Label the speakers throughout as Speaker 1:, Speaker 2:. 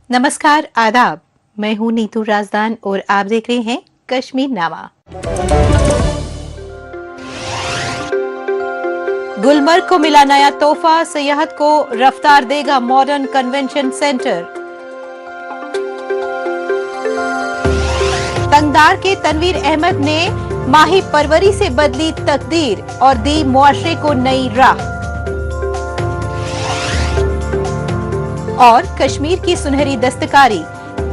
Speaker 1: नमस्कार, आदाब। मैं हूं नीतू राजदान और आप देख रहे हैं कश्मीर नामा। गुलमर्ग को मिला नया तोहफा, सियाहत को रफ्तार देगा मॉडर्न कन्वेंशन सेंटर। तंगदार के तनवीर अहमद ने माही परवरी से बदली तकदीर और दी मुआशरे को नई राह। और कश्मीर की सुनहरी दस्तकारी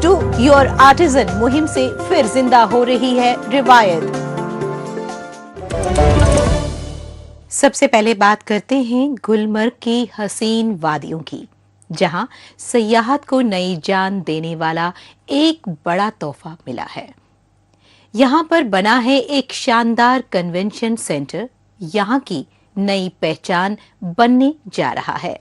Speaker 1: टू योर आर्टिजन मुहिम से फिर जिंदा हो रही है रिवायत। सबसे पहले बात करते हैं गुलमर्ग की हसीन वादियों की, जहां सयाहत को नई जान देने वाला एक बड़ा तोहफा मिला है। यहां पर बना है एक शानदार कन्वेंशन सेंटर। यहां की नई पहचान बनने जा रहा है।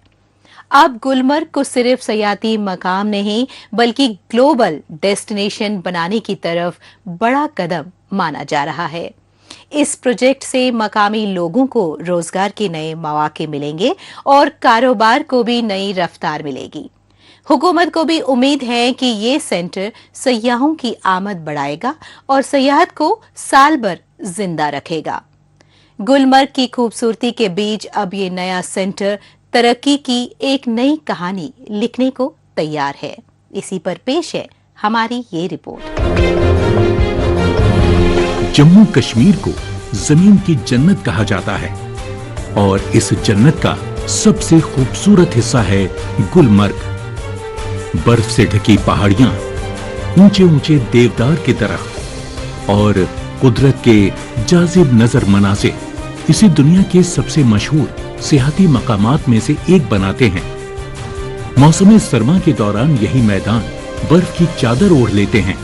Speaker 1: अब गुलमर्ग को सिर्फ सयाहती मकाम नहीं बल्कि ग्लोबल डेस्टिनेशन बनाने की तरफ बड़ा कदम माना जा रहा है। इस प्रोजेक्ट से मकामी लोगों को रोजगार के नए मौके मिलेंगे और कारोबार को भी नई रफ्तार मिलेगी। हुकूमत को भी उम्मीद है कि ये सेंटर सयाहों की आमद बढ़ाएगा और सयाहत को साल भर जिंदा रखेगा। गुलमर्ग की खूबसूरती के बीच अब ये नया सेंटर तरक्की की एक नई कहानी लिखने को तैयार है। इसी पर पेश है हमारी ये रिपोर्ट।
Speaker 2: जम्मू कश्मीर को जमीन की जन्नत कहा जाता है और इस जन्नत का सबसे खूबसूरत हिस्सा है गुलमर्ग। बर्फ से ढकी पहाड़ियां, ऊंचे ऊंचे देवदार के दरख्त और कुदरत के जाजिब नजर मनाज़िर इसे दुनिया के सबसे मशहूर सियाहती मकामात में से एक बनाते हैं। मौसम सरमा के दौरान यही मैदान बर्फ की चादर ओढ़ लेते हैं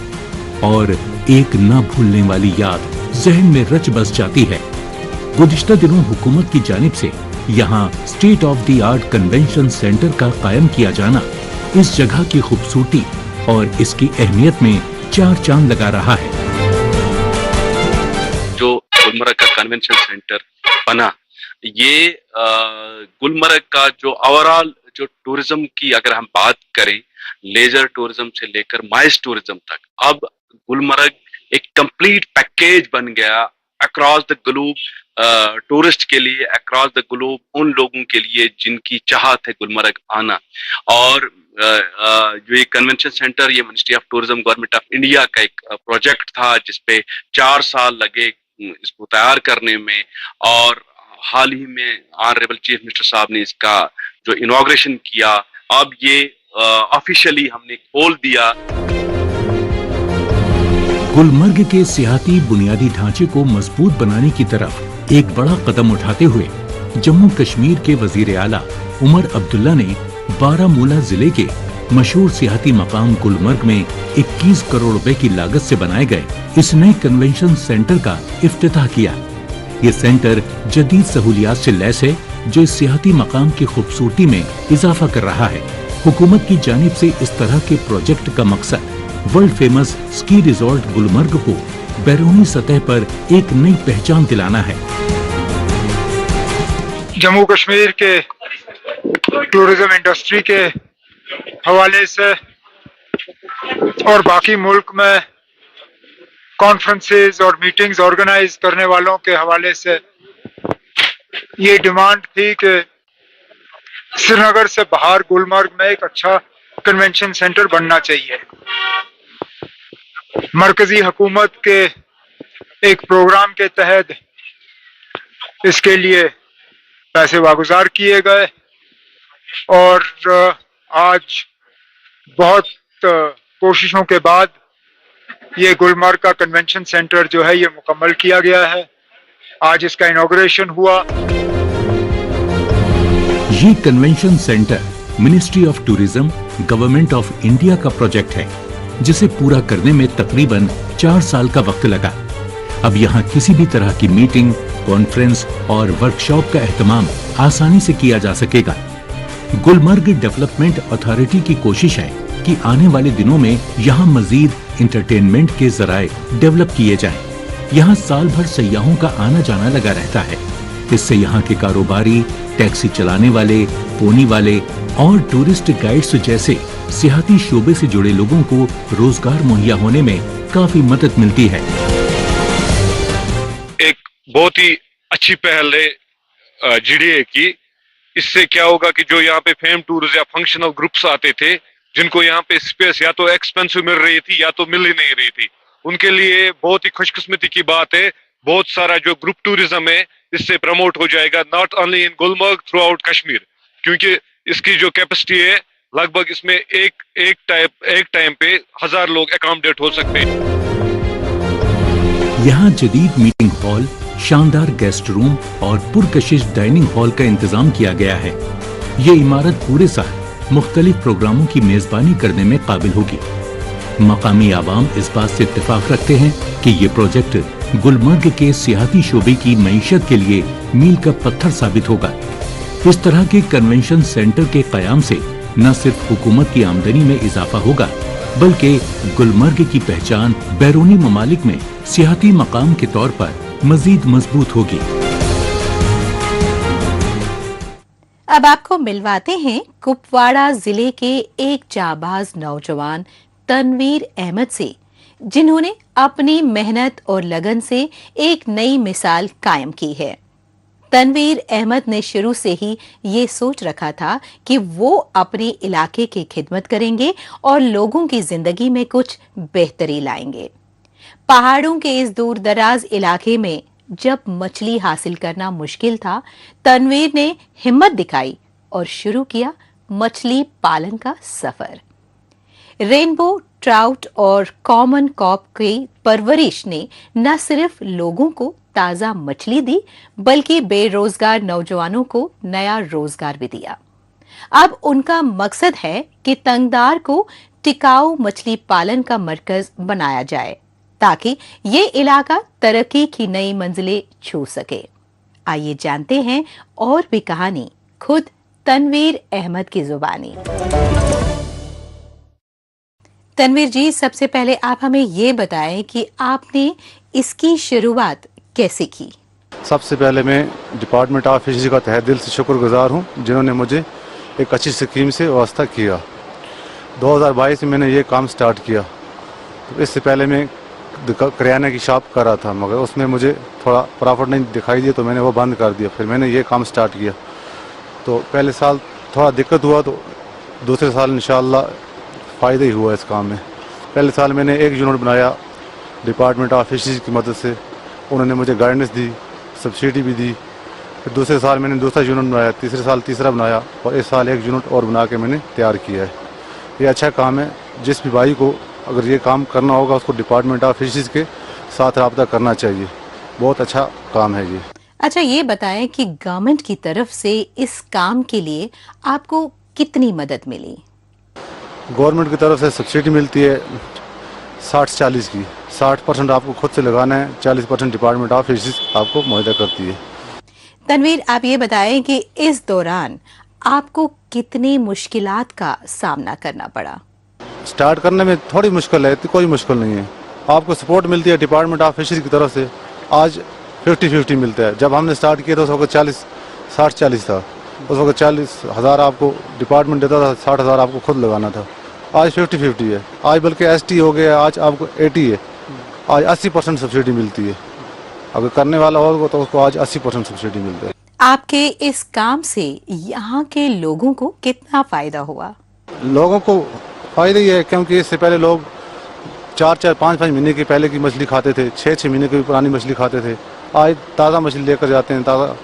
Speaker 2: और एक न भूलने वाली याद जहन में रच बस जाती है। गुज़िश्ता दिनों हुकूमत की जानिब से यहाँ state of the art convention centre का कायम किया जाना इस जगह की खूबसूरती और इसकी अहमियत में चार चांद लगा रहा है।
Speaker 3: जो गुलमर्ग का कन्वेंशन सेंटर बना, ये गुलमर्ग का जो ओवरऑल जो टूरिज्म की अगर हम बात करें, लेजर टूरिज्म से लेकर माइस टूरिज्म तक, अब गुलमर्ग एक कंप्लीट पैकेज बन गया अक्रॉस द ग्लोब टूरिस्ट के लिए, अक्रॉस द ग्लोब उन लोगों के लिए जिनकी चाहत है गुलमर्ग आना। और जो ये कन्वेंशन सेंटर, ये ministry of tourism government of India का एक प्रोजेक्ट था जिसपे 4 साल लगे इसको तैयार करने में, और हाल ही में ऑनरेबल चीफ मिनिस्टर साहब ने इसका जो इनॉग्रेशन किया। अब ये ऑफिशियली हमने खोल दिया।
Speaker 2: गुलमर्ग के सियाहती बुनियादी ढांचे को मजबूत बनाने की तरफ एक बड़ा कदम उठाते हुए जम्मू कश्मीर के वजीर आला उमर अब्दुल्ला ने बारामूला जिले के मशहूर सियाहती मकाम गुलमर्ग में 21 करोड़ रुपए की लागत से बनाए गए इस नए कन्वेंशन सेंटर का इफ्तिताह किया। ये सेंटर जदीद सहूलियात से लैस है जो इस सियाहती मकाम की खूबसूरती में इजाफा कर रहा है। हुकूमत की जानिब से इस तरह के प्रोजेक्ट का मकसद world famous ski resort Gulmarg को बैरूनी सतह पर एक नई पहचान दिलाना है।
Speaker 4: जम्मू कश्मीर के टूरिज्म इंडस्ट्री के हवाले से और बाकी मुल्क में कॉन्फ्रेंसेस और मीटिंग्स ऑर्गेनाइज करने वालों के हवाले से ये डिमांड थी कि श्रीनगर से बाहर गुलमर्ग में एक अच्छा कन्वेंशन सेंटर बनना चाहिए। मरकजी हुकूमत के एक प्रोग्राम के तहत इसके लिए पैसे वागुजार किए गए और आज बहुत कोशिशों के बाद ये गुलमर्ग का कन्वेंशन सेंटर जो है ये मुकम्मल किया गया है। आज इसका इनॉग्रेशन हुआ।
Speaker 2: ये convention centre ministry of tourism government of India का प्रोजेक्ट है जिसे पूरा करने में तकरीबन 4 साल का वक्त लगा। अब यहाँ किसी भी तरह की मीटिंग, कॉन्फ्रेंस और वर्कशॉप का एहतमाम आसानी से किया जा सकेगा। गुलमर्ग डेवलपमेंट अथॉरिटी की कोशिश है कि आने वाले दिनों में यहाँ मजीद इंटरटेनमेंट के जराए डेवलप किए जाएं। यहाँ साल भर सयाहों का आना जाना लगा रहता है। इससे यहाँ के कारोबारी, टैक्सी चलाने वाले, पोनी वाले, और टूरिस्ट गाइड्स जैसे सियाहती शोबे से जुड़े लोगों को रोजगार मुहैया होने में काफी मदद मिलती है।
Speaker 5: एक बहुत ही अच्छी पहल है जीडीए की। इससे क्या होगा कि जो यहाँ पे फेम टूर्स या फंक्शनल ग्रुप्स आते थे, जिनको यहाँ पे स्पेस या तो एक्सपेंसिव मिल रही थी या तो मिल ही नहीं रही थी, उनके लिए बहुत ही खुशकिस्मती की बात है। बहुत सारा जो ग्रुप टूरिज्म है इससे प्रमोट हो जाएगा, not only in Gulmarg, through out Kashmir, क्योंकि इसकी जो कैपेसिटी है लगभग इसमें एक टाइम पे 1000 लोग अकोमोडेट हो सकते हैं।
Speaker 2: यहाँ जदीद मीटिंग हॉल, शानदार गेस्ट रूम और पुरकशिश डाइनिंग हॉल का इंतजाम किया गया है। ये इमारत पूरे साल मुख्तलिफ प्रोग्रामों की मेजबानी करने में काबिल होगी। मकामी आवाम इस बात से इत्तेफाक रखते हैं कि ये प्रोजेक्ट गुलमर्ग के सियाहती शोबे की मईशत के लिए मील का पत्थर साबित होगा। इस तरह के कन्वेंशन सेंटर के कयाम से न सिर्फ हुकूमत की आमदनी में इजाफा होगा, बल्कि गुलमर्ग की पहचान बैरूनी ममालिक में सियाहती मकाम के तौर पर मजीद मजबूत होगी।
Speaker 1: अब आपको मिलवाते हैं कुपवाड़ा जिले के एक जाबाज नौजवान तनवीर अहमद से, जिन्होंने अपनी मेहनत और लगन से एक नई मिसाल कायम की है। तनवीर अहमद ने शुरू से ही ये सोच रखा था कि वो अपने इलाके की खिदमत करेंगे और लोगों की जिंदगी में कुछ बेहतरी लाएंगे। पहाड़ों के इस दूर दराज इलाके में जब मछली हासिल करना मुश्किल था, तनवीर ने हिम्मत दिखाई और शुरू किया मछली पालन का सफर। रेनबो ट्राउट और कॉमन कॉप की परवरिश ने न सिर्फ लोगों को ताजा मछली दी, बल्कि बेरोजगार नौजवानों को नया रोजगार भी दिया। अब उनका मकसद है कि तंगदार को टिकाऊ मछली पालन का मरकज बनाया जाए, ताकि ये इलाका तरक्की की नई मंजिलें छू सके। आइए जानते हैं और भी कहानी खुद तनवीर अहमद की जुबानी। तनवीर जी, सबसे पहले आप हमें ये बताएं कि आपने इसकी शुरुआत कैसे की?
Speaker 6: सबसे पहले मैं डिपार्टमेंट ऑफ फिशरीज का तहे दिल से शुक्रगुजार हूँ, जिन्होंने मुझे एक अच्छी स्कीम से वास्ता किया। 2022 में मैंने ये काम स्टार्ट किया। तो इससे पहले मैं किराने की शॉप कर रहा था, मगर उसमें मुझे थोड़ा प्रॉफिट नहीं दिखाई दिया, तो मैंने वो बंद कर दिया। फिर मैंने ये काम स्टार्ट किया। तो पहले साल थोड़ा दिक्कत हुआ, तो दूसरे साल इंशाअल्लाह फ़ायदा ही हुआ इस काम में। पहले साल मैंने एक यूनिट बनाया डिपार्टमेंट ऑफ फिशरीज की मदद से, उन्होंने मुझे गाइडेंस दी, सब्सिडी भी दी। फिर दूसरे साल मैंने दूसरा यूनिट बनाया, तीसरे साल तीसरा बनाया, और इस साल एक यूनिट और बना के मैंने तैयार किया है। ये अच्छा काम है। जिस भी भाई को अगर ये काम करना होगा, उसको डिपार्टमेंट ऑफ फिशरीज के साथ रब्ता करना चाहिए। बहुत अच्छा काम है ये।
Speaker 1: अच्छा, ये बताएं कि गवर्नमेंट की तरफ से इस काम के लिए आपको कितनी मदद मिली?
Speaker 6: गवर्नमेंट की तरफ से सब्सिडी मिलती है 60-40 की। 60% आपको खुद से लगाना है, 40% डिपार्टमेंट ऑफ फिशरीज आपको मुहैया करती है।
Speaker 1: तनवीर, आप ये बताएं कि इस दौरान आपको कितनी मुश्किलात का सामना करना पड़ा?
Speaker 6: स्टार्ट करने में थोड़ी मुश्किल है, कोई मुश्किल नहीं है। आपको सपोर्ट मिलती है डिपार्टमेंट ऑफ फिशरीज की तरफ से। आज 50-50 मिलता है। जब हमने स्टार्ट किया तो उस वक्त 60-40 था। उस वक्त 40,000 आपको डिपार्टमेंट देता था, 60,000 आपको खुद लगाना था। आज 50-50 है। आज बल्कि ST हो गया, आज आपको 80 है। आज 80% सब्सिडी मिलती है। अगर करने वाला होगा तो उसको आज 80% सब्सिडी मिलता है।
Speaker 1: आपके इस काम से यहाँ के लोगों को कितना फायदा हुआ?
Speaker 6: लोगों को फायदा ही है, क्योंकि इससे पहले लोग 4-4, 5-5 महीने की पहले की मछली खाते थे, 6-6 महीने की पुरानी मछली खाते थे। आज ताज़ा मछली लेकर जाते हैं, ताज़ा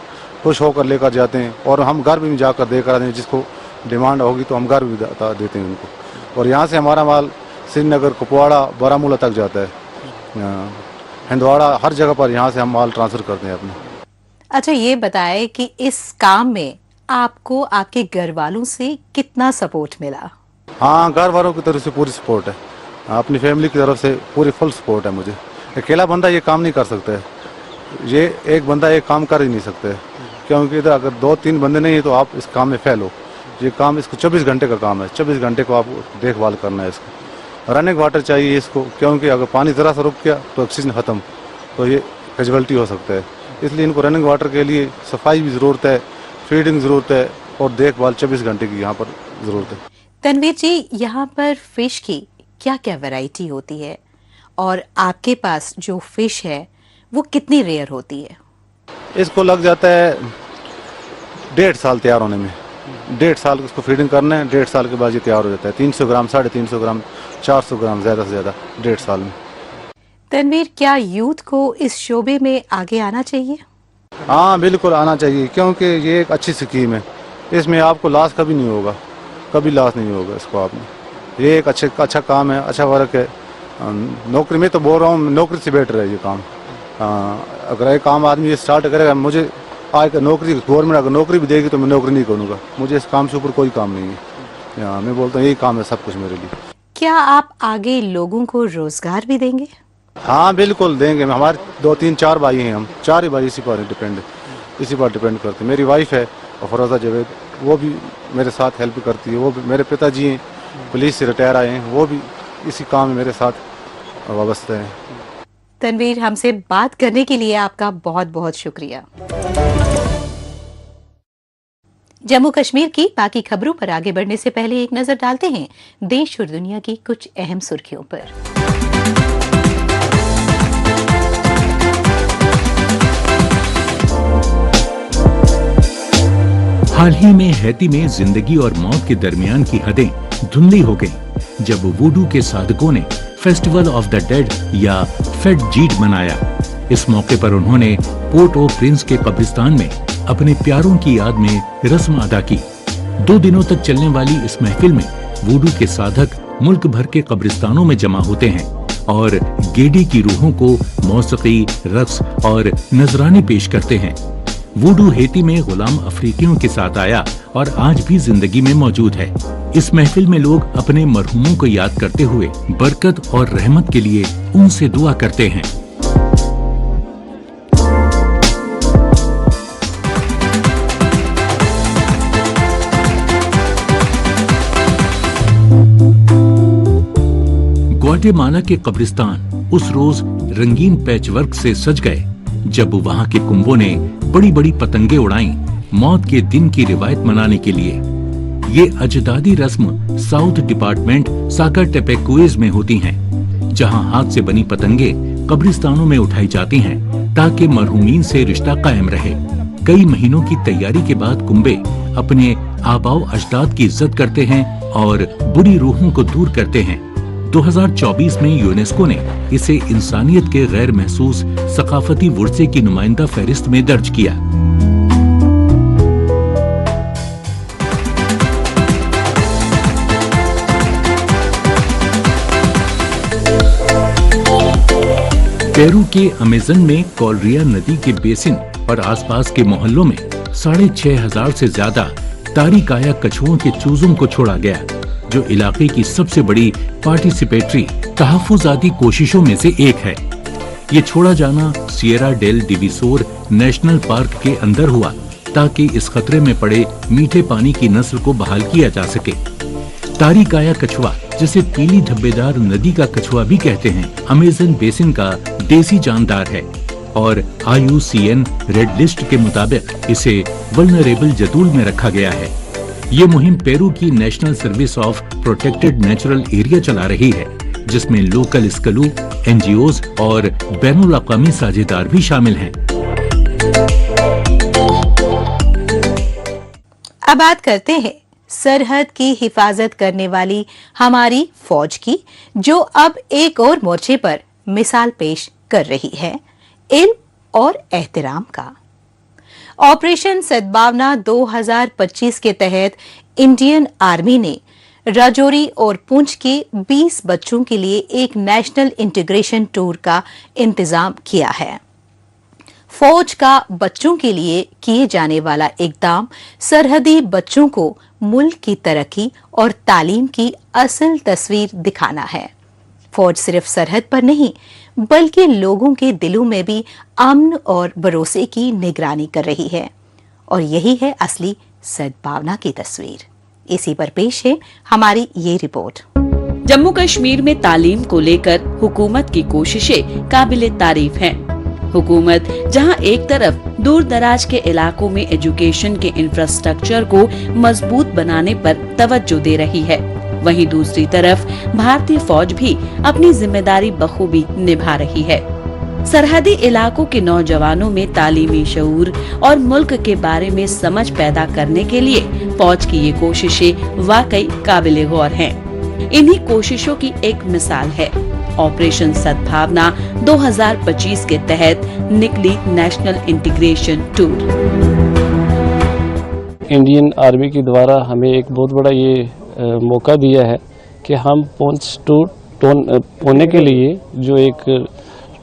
Speaker 6: खुश होकर लेकर जाते हैं, और हम घर भी जाकर देकर आते हैं। जिसको डिमांड होगी तो हम घर भी देते हैं उनको। और यहाँ से हमारा माल श्रीनगर, कुपवाड़ा, बारामूला तक जाता है, हिंदवाड़ा, हर जगह पर यहाँ से हम माल ट्रांसफ़र करते हैं अपने।
Speaker 1: अच्छा, ये बताएं कि इस काम में आपको आपके घर वालों से कितना सपोर्ट मिला?
Speaker 6: हाँ, घर वालों की तरफ से पूरी सपोर्ट है। अपनी फैमिली की तरफ से पूरी फुल सपोर्ट है मुझे। अकेला बंदा ये काम नहीं कर सकता है। ये एक बंदा ये काम कर ही नहीं सकता है, क्योंकि इधर अगर 2-3 बंदे नहीं है तो आप इस काम में फेल हो। ये काम इसको 24 घंटे का काम है। 24 घंटे को आपको देखभाल करना है। इसको रनिंग वाटर चाहिए इसको, क्योंकि अगर पानी ज़रा सा रुक गया तो ऑक्सीजन ख़त्म, तो ये कैजुअल्टी हो सकता है। इसलिए इनको रनिंग वाटर के लिए सफाई भी ज़रूरत है, फीडिंग ज़रूरत है, और देखभाल 24 घंटे की यहाँ पर ज़रूरत है।
Speaker 1: तनवीर जी, यहाँ पर फिश की क्या क्या वैरायटी होती है और आपके पास जो फिश है वो कितनी रेयर होती है?
Speaker 6: इसको लग जाता है 1.5 साल तैयार होने में। 1.5 साल इसको फीडिंग करना है, 1.5 साल के बाद ये तैयार हो जाता है। 300 ग्राम, 350 ग्राम, 400 ग्राम ज़्यादा से ज़्यादा 1.5 साल में।
Speaker 1: तनवीर, क्या यूथ को इस शोबे में आगे आना चाहिए?
Speaker 6: हाँ बिल्कुल आना चाहिए, क्योंकि ये एक अच्छी स्कीम है। इसमें आपको लॉस कभी नहीं होगा, कभी लॉस नहीं होगा इसको आपने। ये एक अच्छा काम है, अच्छा वर्क है। नौकरी में तो बोल रहा हूँ, नौकरी से बेटर है ये काम। अगर ये काम आदमी ये स्टार्ट करेगा, मुझे आज नौकरी गवर्नमेंट अगर नौकरी भी देगी तो मैं नौकरी नहीं करूँगा। मुझे इस काम से ऊपर कोई काम नहीं है। मैं बोलता हूँ यही काम है सब कुछ मेरे लिए।
Speaker 1: क्या आप आगे लोगों को रोजगार भी देंगे?
Speaker 6: हाँ बिल्कुल देंगे। हमारे 2, 3, 4 भाई हैं, हम 4 ही भाई इसी पर डिपेंड करते हैं। मेरी वाइफ है अफरोज़ा जावेद, वो भी मेरे साथ हेल्प करती है। वो भी मेरे पिताजी हैं, पुलिस से रिटायर आए हैं, वो भी इसी काम में मेरे साथ वाबस्ता हैं।
Speaker 1: तनवीर, हमसे बात करने के लिए आपका बहुत बहुत शुक्रिया। जम्मू कश्मीर की बाकी खबरों पर आगे बढ़ने से पहले एक नजर डालते हैं देश और दुनिया की कुछ अहम सुर्खियों पर।
Speaker 2: हाल ही में हैती में जिंदगी और मौत के दरमियान की हदें धुंधली हो गईं, जब वुडू के साधकों ने फेस्टिवल ऑफ द डेड या फेड जीट मनाया। इस मौके पर उन्होंने पोर्ट ओ प्रिंस के कब्रिस्तान में अपने प्यारों की याद में रस्म अदा की। 2 दिनों तक चलने वाली इस महफिल में वुडू के साधक मुल्क भर के कब्रिस्तानों में जमा होते हैं और गेडी की रूहों को मौसीकी, रक्स और नजराने पेश करते हैं। वुडू हैती में गुलाम अफ्रीकियों के साथ आया और आज भी जिंदगी में मौजूद है। इस महफिल में लोग अपने मरहूमों को याद करते हुए बरकत और रहमत के लिए उनसे दुआ करते हैं। ग्वाटेमाला के कब्रिस्तान उस रोज रंगीन पैचवर्क से सज गए जब वहां के कुंभों ने बड़ी बड़ी पतंगे उड़ाईं मौत के दिन की रिवायत मनाने के लिए। ये अजदादी रस्म साउथ डिपार्टमेंट साकाटेपेक्वेज में होती हैं, जहां हाथ से बनी पतंगे कब्रिस्तानों में उठाई जाती हैं ताकि मरहूमीन से रिश्ता कायम रहे। कई महीनों की तैयारी के बाद कुंभे अपने आबाओ अजदाद की इज्जत करते हैं और बुरी रूहों को दूर करते हैं। 2024 में यूनेस्को ने इसे इंसानियत के गैर महसूस सकाफती वर्से की नुमाइंदा फहरिस्त में दर्ज किया। पेरू के अमेज़न में कोलरिया नदी के बेसिन और आसपास के मोहल्लों में 6,500 से ज्यादा तारीकाया कछुओं के चूजों को छोड़ा गया, जो इलाके की सबसे बड़ी पार्टिसिपेटरी तहफ़्फ़ुज़ाती कोशिशों में से एक है। ये छोड़ा जाना सिएरा डेल डिविसोर नेशनल पार्क के अंदर हुआ ताकि इस खतरे में पड़े मीठे पानी की नस्ल को बहाल किया जा सके। तारीकाया कछुआ, जिसे पीली धब्बेदार नदी का कछुआ भी कहते हैं, अमेज़न बेसिन का देसी जानदार है और IUCN रेड लिस्ट के मुताबिक इसे वल्नरेबल जदूल में रखा गया है। ये मुहिम पेरू की national service of protected natural area चला रही है, जिसमें लोकल स्कलू, NGOs और बैनुल अक़वामी साझेदार भी शामिल हैं।
Speaker 1: अब बात करते हैं सरहद की हिफाजत करने वाली हमारी फौज की, जो अब एक और मोर्चे पर मिसाल पेश कर रही है, इल्म और एहतराम का। ऑपरेशन सद्भावना 2025 के तहत इंडियन आर्मी ने राजौरी और पुंछ के 20 बच्चों के लिए एक नेशनल इंटीग्रेशन टूर का इंतजाम किया है। फौज का बच्चों के लिए किए जाने वाला इकदाम सरहदी बच्चों को मुल्क की तरक्की और तालीम की असल तस्वीर दिखाना है। फौज सिर्फ सरहद पर नहीं, बल्कि लोगों के दिलों में भी अमन और भरोसे की निगरानी कर रही है, और यही है असली सद्भावना की तस्वीर। इसी पर पेश है हमारी ये रिपोर्ट।
Speaker 7: जम्मू कश्मीर में तालीम को लेकर हुकूमत की कोशिशें काबिले तारीफ हैं। हुकूमत जहां एक तरफ दूर दराज के इलाकों में एजुकेशन के इंफ्रास्ट्रक्चर को मजबूत बनाने पर तवज्जो दे रही है, वहीं दूसरी तरफ भारतीय फौज भी अपनी जिम्मेदारी बखूबी निभा रही है। सरहदी इलाकों के नौजवानों में तालीमी शऊर और मुल्क के बारे में समझ पैदा करने के लिए फौज की ये कोशिशें वाकई काबिले गौर हैं। इन्हीं कोशिशों की एक मिसाल है ऑपरेशन सद्भावना 2025 के तहत निकली national integration tour.
Speaker 8: Indian army के द्वारा हमें एक बहुत बड़ा ये मौका दिया है कि हम पुणे के लिए जो एक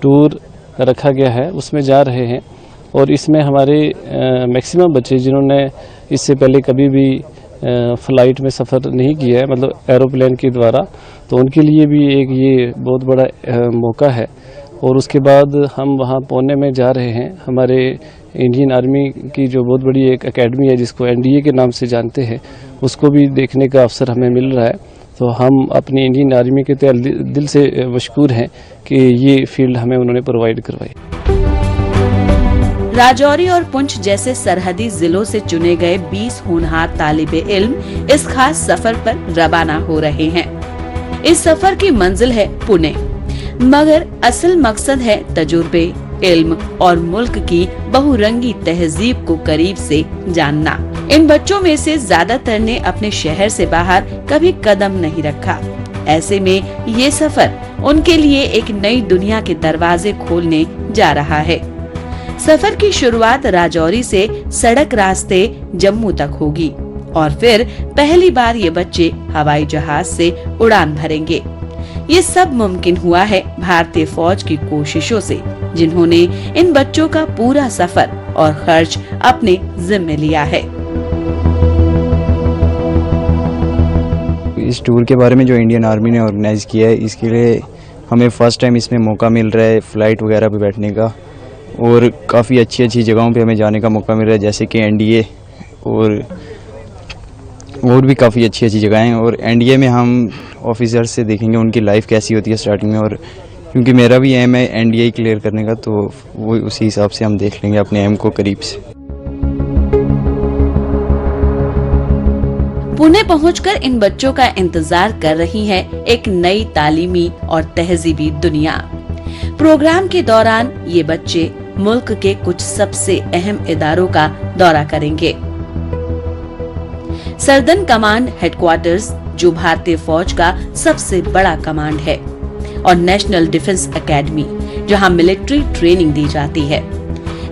Speaker 8: टूर रखा गया है उसमें जा रहे हैं, और इसमें हमारे मैक्सिमम बच्चे जिन्होंने इससे पहले कभी भी फ़्लाइट में सफ़र नहीं किया है, मतलब एरोप्लेन के द्वारा, तो उनके लिए भी एक ये बहुत बड़ा मौका है। और उसके बाद हम वहाँ पुणे में जा रहे हैं। हमारे इंडियन आर्मी की जो बहुत बड़ी एक एकेडमी है जिसको NDA के नाम से जानते हैं, उसको भी देखने का अवसर हमें मिल रहा है। तो हम अपनी इंडियन आर्मी के दिल से मशकूर हैं कि ये फील्ड हमें उन्होंने प्रोवाइड करवाई।
Speaker 7: राजौरी और पुंछ जैसे सरहदी जिलों से चुने गए 20 होनहार तालिबे इल्म इस खास सफर पर रवाना हो रहे हैं। इस सफर की मंजिल है पुणे, मगर असल मकसद है तजुर्बे, इल्म और मुल्क की बहुरंगी तहजीब को करीब से जानना। इन बच्चों में से ज्यादातर ने अपने शहर से बाहर कभी कदम नहीं रखा। ऐसे में ये सफर उनके लिए एक नई दुनिया के दरवाजे खोलने जा रहा है। सफर की शुरुआत राजौरी से सड़क रास्ते जम्मू तक होगी और फिर पहली बार ये बच्चे हवाई जहाज से उड़ान भरेंगे। ये सब मुमकिन हुआ है भारतीय फौज की कोशिशों से, जिन्होंने इन बच्चों का पूरा सफर और खर्च अपने जिम्मे लिया है।
Speaker 9: इस टूर के बारे में जो इंडियन आर्मी ने ऑर्गेनाइज किया है, इसके लिए हमें फर्स्ट टाइम इसमें मौका मिल रहा है फ़्लाइट वगैरह पे बैठने का, और काफ़ी अच्छी अच्छी जगहों पे हमें जाने का मौका मिल रहा है, जैसे कि NDA और भी काफ़ी अच्छी अच्छी जगहें हैं। और NDA में हम ऑफिसर से देखेंगे उनकी लाइफ कैसी होती है स्टार्टिंग में, और क्योंकि मेरा भी एम है NDA क्लियर करने का, तो वो उसी हिसाब से हम देख लेंगे अपने एम को करीब से।
Speaker 7: पुणे पहुंचकर इन बच्चों का इंतजार कर रही है एक नई तालीमी और तहजीबी दुनिया। प्रोग्राम के दौरान ये बच्चे मुल्क के कुछ सबसे अहम इदारों का दौरा करेंगे। सर्दन कमांड हेडक्वार्टर्स, जो भारतीय फौज का सबसे बड़ा कमांड है, और नेशनल डिफेंस एकेडमी, जहां मिलिट्री ट्रेनिंग दी जाती है।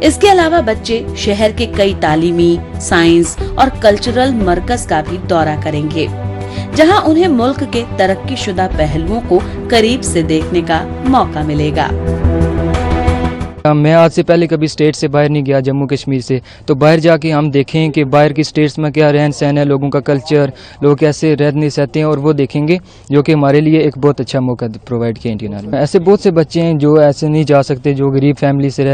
Speaker 7: इसके अलावा बच्चे शहर के कई तालीमी, साइंस और कल्चरल मरकज का भी दौरा करेंगे, जहां उन्हें मुल्क के तरक्कीशुदा पहलुओं को करीब से देखने का मौका मिलेगा।
Speaker 10: मैं आज से पहले कभी स्टेट से बाहर नहीं गया, जम्मू कश्मीर से, तो बाहर जाके हम देखें कि बाहर की स्टेट्स में क्या रहन सहन है, लोगों का कल्चर, लोग कैसे रहने सहते हैं, और वो देखेंगे, जो कि हमारे लिए एक बहुत अच्छा मौका प्रोवाइड किया इंडियन आर्मी। ऐसे बहुत से बच्चे हैं जो ऐसे नहीं जा सकते, जो गरीब फैमिली से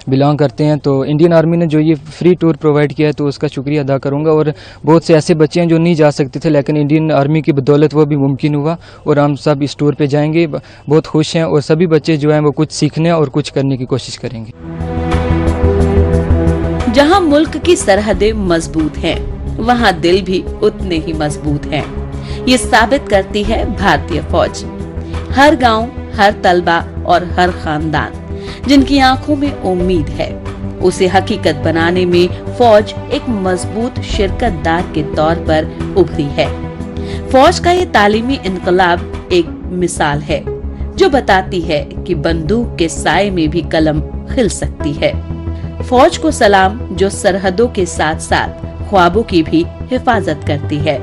Speaker 10: बिलोंग करते हैं, तो इंडियन आर्मी ने जो ये फ्री टूर प्रोवाइड किया है तो उसका शुक्रिया अदा करूँगा। और बहुत से ऐसे बच्चे हैं जो नहीं जा सकते थे, लेकिन इंडियन आर्मी की बदौलत वो भी मुमकिन हुआ, और हम सब इस टूर पर जाएंगे, बहुत खुश हैं, और सभी बच्चे जो हैं वो कुछ सीखने और कुछ करने की कोशिश करेंगे।
Speaker 7: जहां मुल्क की सरहदें मजबूत हैं, वहां दिल भी उतने ही मजबूत हैं। ये साबित करती है भारतीय फौज। हर गांव, हर तलबा और हर खानदान जिनकी आंखों में उम्मीद है, उसे हकीकत बनाने में फौज एक मजबूत शिरकतदार के तौर पर उभरी है। फौज का ये तालीमी इनकलाब एक मिसाल है जो बताती है कि बंदूक के साए में भी कलम खिल सकती है। फौज को सलाम, जो सरहदों के साथ साथ ख्वाबों की भी हिफाजत करती है।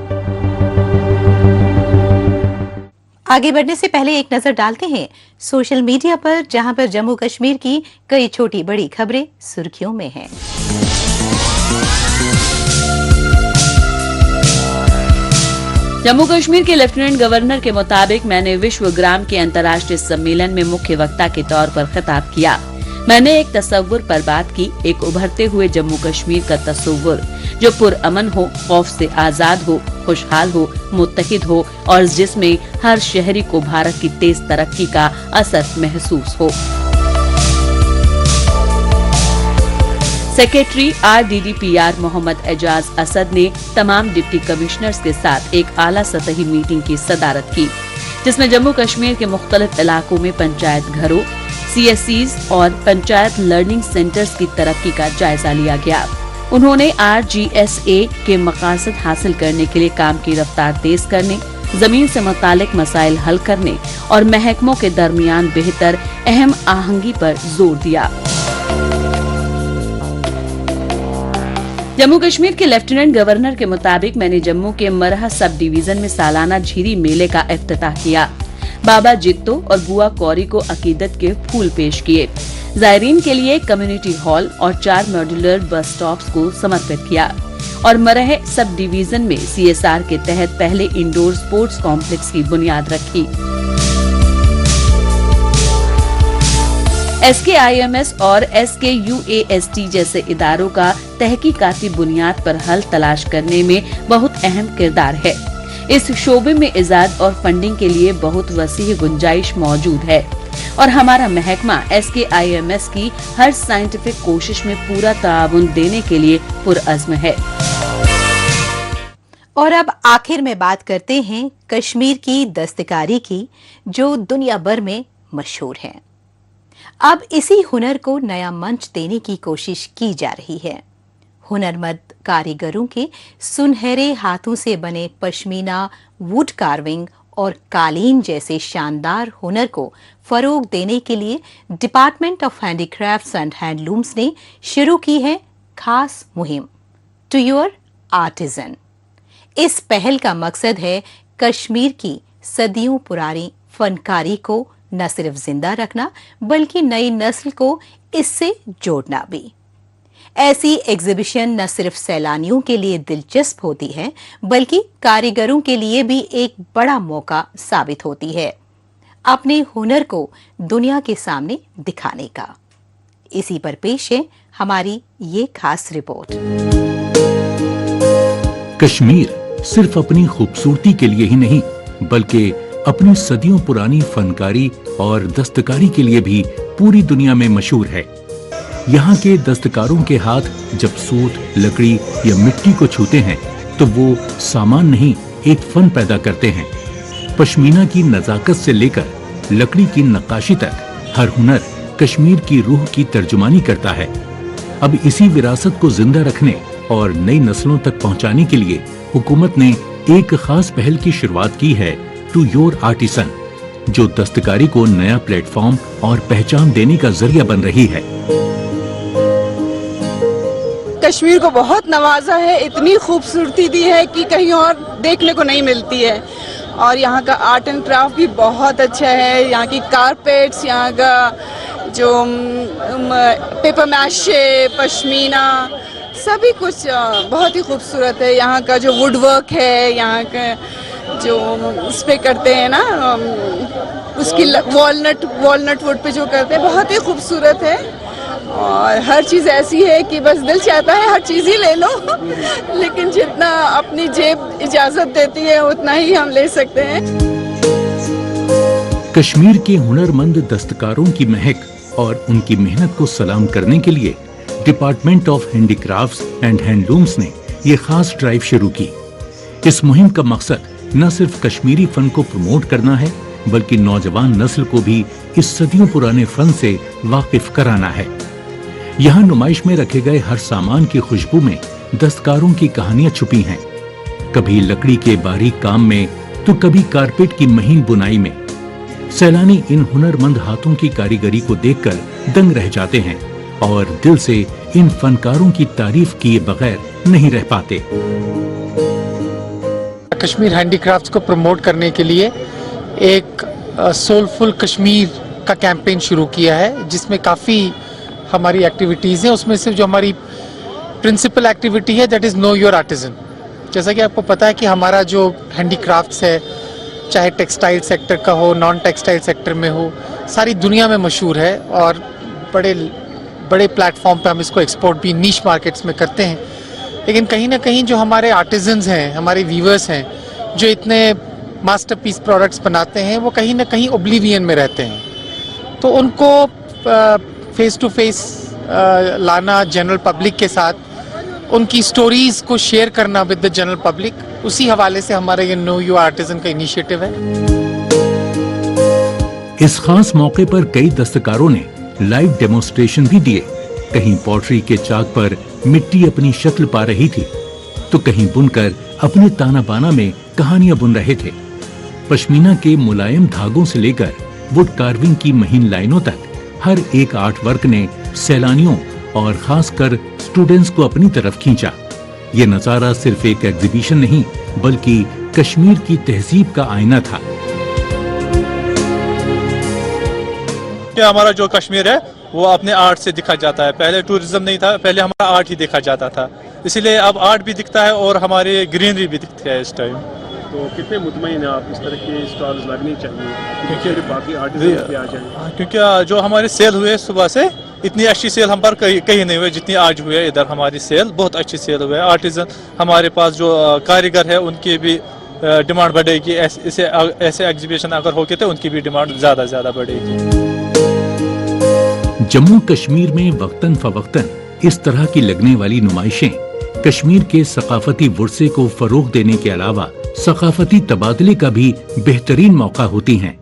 Speaker 1: आगे बढ़ने से पहले एक नजर डालते हैं सोशल मीडिया पर, जहां पर जम्मू कश्मीर की कई छोटी बड़ी खबरें सुर्खियों में हैं।
Speaker 7: जम्मू कश्मीर के लेफ्टिनेंट गवर्नर के मुताबिक मैंने विश्व ग्राम के अंतर्राष्ट्रीय सम्मेलन में मुख्य वक्ता के तौर पर खिताब किया। मैंने एक तस्वुर पर बात की, एक उभरते हुए जम्मू कश्मीर का तस्वुर जो पुरअमन हो, खौफ से आजाद हो, खुशहाल हो, मुत्तहिद हो और जिसमें हर शहरी को भारत की तेज तरक्की का असर महसूस हो। सेक्रेटरी RDDPR मोहम्मद एजाज असद ने तमाम डिप्टी कमिश्नर्स के साथ एक आला सतही मीटिंग की सदारत की, जिसमें जम्मू कश्मीर के मुख्तलिफ इलाकों में पंचायत घरों, CSCs और पंचायत लर्निंग सेंटर्स की तरक्की का जायजा लिया गया। उन्होंने RGSA के मकासद हासिल करने के लिए काम की रफ्तार तेज करने, जमीन से मुतालिक मसाइल हल करने और महकमों के दरमियान बेहतर अहम आहंगी पर जोर दिया। जम्मू कश्मीर के लेफ्टिनेंट गवर्नर के मुताबिक मैंने जम्मू के मरह सब डिवीजन में सालाना झीरी मेले का इफ्तिताह किया। बाबा जित्तो और बुआ कौरी को अकीदत के फूल पेश किए। जायरीन के लिए कम्युनिटी हॉल और 4 मॉड्यूलर बस स्टॉप्स को समर्पित किया और मरह सब डिवीजन में CSR के तहत पहले इंडोर स्पोर्ट्स कॉम्प्लेक्स की बुनियाद रखी। SKIMS और SKUAST जैसे इदारों का तहकीकाती बुनियाद पर हल तलाश करने में बहुत अहम किरदार है। इस शोबे में इजाद और फंडिंग के लिए बहुत वसीह गुंजाइश मौजूद है और हमारा महकमा SKIMS की हर साइंटिफिक कोशिश में पूरा ताउन देने के लिए पुरअज़्म है।
Speaker 1: और अब आखिर में बात करते हैं कश्मीर की दस्तकारी की, जो दुनिया भर में मशहूर है। अब इसी हुनर को नया मंच देने की कोशिश की जा रही है। हुनरमंद कारीगरों के सुनहरे हाथों से बने पश्मीना, वुड कार्विंग और कालीन जैसे शानदार हुनर को फरोग देने के लिए department of handicrafts and handlooms ने शुरू की है खास मुहिम टू योर आर्टिजन। इस पहल का मकसद है कश्मीर की सदियों पुरानी फनकारी को न सिर्फ जिंदा रखना बल्कि नई नस्ल को इससे जोड़ना भी। ऐसी एग्जीबिशन न सिर्फ सैलानियों के लिए दिलचस्प होती है बल्कि कारीगरों के लिए भी एक बड़ा मौका साबित होती है अपने हुनर को दुनिया के सामने दिखाने का। इसी पर पेश है हमारी ये खास रिपोर्ट।
Speaker 2: कश्मीर सिर्फ अपनी खूबसूरती के लिए ही नहीं बल्कि अपनी सदियों पुरानी फनकारी और दस्तकारी के लिए भी पूरी दुनिया में मशहूर है। यहाँ के दस्तकारों के हाथ जब सूत, लकड़ी या मिट्टी को छूते हैं तो वो सामान नहीं, एक फन पैदा करते हैं। पश्मीना की नजाकत से लेकर लकड़ी की नक्काशी तक हर हुनर कश्मीर की रूह की तर्जुमानी करता है। अब इसी विरासत को जिंदा रखने और नई नस्लों तक पहुँचाने के लिए हुकूमत ने एक खास पहल की शुरुआत की है, टू योर आर्टिसन, जो दस्तकारी को नया प्लेटफॉर्म और पहचान देने का जरिया बन रही है।
Speaker 11: कश्मीर को बहुत नवाजा है, इतनी खूबसूरती दी है कि कहीं और देखने को नहीं मिलती है। और यहाँ का आर्ट एंड क्राफ्ट भी बहुत अच्छा है। यहाँ की कारपेट्स, यहाँ का जो पेपर मैशे, पश्मीना, सभी कुछ बहुत ही खूबसूरत है। यहाँ का जो वुड वर्क है, यहाँ का जो उस पे करते हैं ना, उसकी वॉलनट वुड पे जो करते हैं, बहुत ही खूबसूरत है। और हर चीज़ ऐसी है कि बस दिल चाहता है हर चीज़ ही ले लो लेकिन जितना अपनी जेब इजाज़त देती है उतना ही हम ले सकते हैं।
Speaker 2: कश्मीर के हुनरमंद दस्तकारों की महक और उनकी मेहनत को सलाम करने के लिए department of handicrafts and handlooms ने ये खास ड्राइव शुरू की। इस मुहिम का मकसद न सिर्फ कश्मीरी फन को प्रमोट करना है बल्कि नौजवान नस्ल को भी इस सदियों पुराने फन से वाकिफ कराना है। यहाँ नुमाइश में रखे गए हर सामान की खुशबू में दस्तकारों की कहानियां छुपी हैं, कभी लकड़ी के बारीक काम में तो कभी कारपेट की महीन बुनाई में। सैलानी इन हुनरमंद हाथों की कारीगरी को देखकर दंग रह जाते हैं और दिल से इन फनकारों की तारीफ किए बगैर नहीं रह पाते।
Speaker 12: कश्मीर हैंडीक्राफ्ट्स को प्रमोट करने के लिए एक सोलफुल कश्मीर का कैंपेन शुरू किया है, जिसमें काफ़ी हमारी एक्टिविटीज़ हैं। उसमें से जो हमारी प्रिंसिपल एक्टिविटी है that is know your artisan. जैसा कि आपको पता है कि हमारा जो हैंडीक्राफ्ट्स है, चाहे टेक्सटाइल सेक्टर का हो, नॉन टेक्सटाइल सेक्टर में हो, सारी दुनिया में मशहूर है और बड़े बड़े प्लेटफॉर्म पे हम इसको एक्सपोर्ट भी नीश मार्केट्स में करते हैं। लेकिन कहीं ना कहीं जो हमारे आर्टिजन्स हैं, हमारे वीवर्स हैं, जो इतने मास्टरपीस प्रोडक्ट्स बनाते हैं, वो कहीं ना कहीं ओब्लिवियन में रहते हैं। तो उनको फेस टू फेस लाना जनरल पब्लिक के साथ, उनकी स्टोरीज को शेयर करना विद द जनरल पब्लिक, उसी हवाले से हमारा ये नो यू आर्टिजन का इनिशिएटिव है।
Speaker 2: इस खास मौके पर कई दस्तकारों ने लाइव डेमोन्स्ट्रेशन भी दिए। कहीं पॉटरी के चाक पर मिट्टी अपनी शक्ल पा रही थी, तो कहीं बुनकर अपने ताना बाना में कहानियां बुन रहे थे। पश्मीना के मुलायम धागों से लेकर वुड कार्विंग की महीन लाइनों तक हर एक आर्ट वर्क ने सैलानियों और खासकर स्टूडेंट्स को अपनी तरफ खींचा। ये नजारा सिर्फ एक एग्जीबिशन नहीं, बल्कि कश्मीर की तहजीब का आईना था।
Speaker 13: क्या हमारा जो कश्मीर है वो अपने आर्ट से दिखा जाता है। पहले टूरिज्म नहीं था, पहले हमारा आर्ट ही देखा जाता था, इसीलिए अब आर्ट भी दिखता है और हमारे ग्रीनरी भी दिखती है इस टाइम।
Speaker 14: तो कितने मुतमईन हैं आप इस तरह के स्टॉल्स लगने चाहिए क्योंकि बाकी आर्टिस्ट भी आ जाएंगे?
Speaker 13: क्योंकि जो हमारे सेल हुए सुबह से, इतनी अच्छी सेल हम पर कहीं नहीं हुई जितनी आज हुई है। इधर हमारी सेल बहुत अच्छी सेल हुई है। आर्टिजन हमारे पास जो कारीगर है उनकी भी डिमांड बढ़ेगी। ऐसे एग्जीबिशन अगर होके तो उनकी भी डिमांड ज्यादा बढ़ेगी।
Speaker 2: जम्मू कश्मीर में वक्तन फवक्तन इस तरह की लगने वाली नुमाइशें कश्मीर के सकाफती विरसे को फरोग देने के अलावा सकाफती तबादले का भी बेहतरीन मौका होती हैं।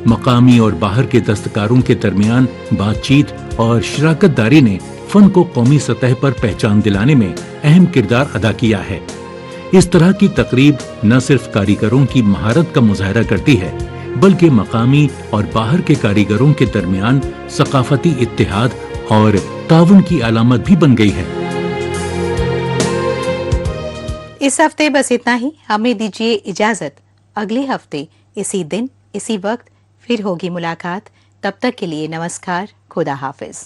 Speaker 2: मकामी और बाहर के दस्तकारों के दरमियान बातचीत और शराकतदारी ने फन को कौमी सतह पर पहचान दिलाने में अहम किरदार अदा किया है। इस तरह की तकरीब न सिर्फ कारीगरों की महारत का मुजाहरा करती है, बल्कि मकामी और बाहर के कारीगरों के दरमियान सकाफती इत्तेहाद और ताउन की अलामत भी बन गई है।
Speaker 1: इस हफ्ते बस इतना ही। हमें दीजिए इजाजत। अगले हफ्ते इसी दिन इसी वक्त फिर होगी मुलाकात। तब तक के लिए नमस्कार, खुदा हाफिज।